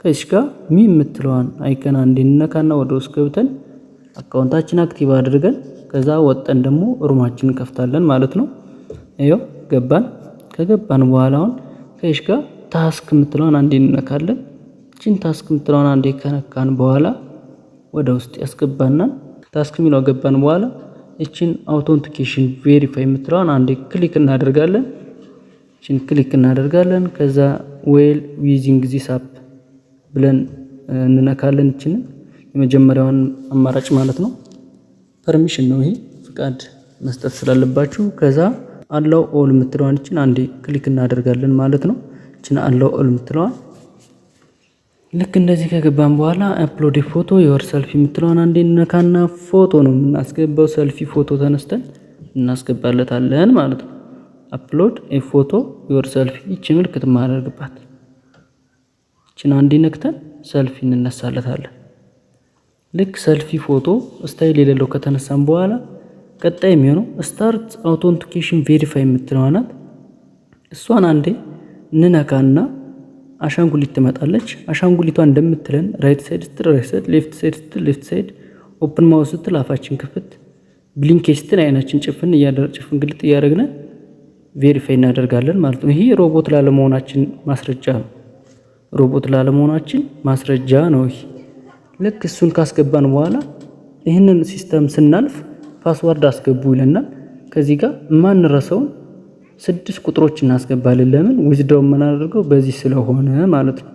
ከዚህ ጋር ሚ የምትለዋን አይከን አንዴ እንነካና ወደ ውስጥ ገብተን አካውንታችን አክቲቭ አድርገን ከዛ ወጠን ደግሞ ሩማችንን ከፍታለን ማለት ነው። ይኸው ገባን። ከገባን በኋላ አሁን ከዚህ ጋር ታስክ የምትለዋን አንዴ እንነካለን። እቺን ታስክ የምትለዋን አንዴ ከነካን በኋላ ወደ ውስጥ ያስገባናል። ታስክ የሚለው ገባን በኋላ እቺን አውተንቲኬሽን ቬሪፋይ የምትለዋን አንዴ ክሊክ እናደርጋለን። እቺን ክሊክ እናደርጋለን። ከዛ ዌል ዩዚንግ ዚስ አፕ ብለን እንነካለን። እቺን የመጀመሪያውን አማራጭ ማለት ነው። ፐርሚሽን ነው ይሄ፣ ፍቃድ መስጠት ስላለባችሁ። ከዛ አላው ኦል የምትለዋን እቺን አንዴ ክሊክ እናደርጋለን ማለት ነው። እቺን አላው ኦል የምትለዋን ልክ እንደዚህ ከገባን በኋላ አፕሎድ ፎቶ ዮር ሰልፊ የምትለዋን አንዴ እንነካና ፎቶ ነው የምናስገባው። ሰልፊ ፎቶ ተነስተን እናስገባለታለን ማለት ነው። አፕሎድ ፎቶ ዮር ሰልፊ እቺ ምልክት ማድረግባት እቺን አንዴ ነክተን ሰልፊ እንነሳለታለን። ልክ ሰልፊ ፎቶ ስታይል የሌለው ከተነሳን በኋላ ቀጣይ የሚሆነው ስታርት አውተንቲኬሽን ቬሪፋይ የምትለዋን ናት። እሷን አንዴ እንነካና አሻንጉሊት ትመጣለች። አሻንጉሊቷ እንደምትለን ራይት ሳይድ ስትል ራይት ሳይድ፣ ሌፍት ሳይድ ስትል ሌፍት ሳይድ፣ ኦፕን ማውስ ስትል አፋችን ክፍት፣ ብሊንክ ስትል አይናችን ጭፍን ግልጥ እያደረግን ቬሪፋይ እናደርጋለን ማለት ነው። ይሄ ሮቦት ላለመሆናችን ማስረጃ ነው። ሮቦት ላለመሆናችን ማስረጃ ነው ይሄ። ልክ እሱን ካስገባን በኋላ ይህንን ሲስተም ስናልፍ ፓስዋርድ አስገቡ ይለናል። ከዚህ ጋር ማንረሳውን 6 ቁጥሮች እናስገባለን። ለምን ዊዝድሮው የምናደርገው በዚህ ስለሆነ ማለት ነው።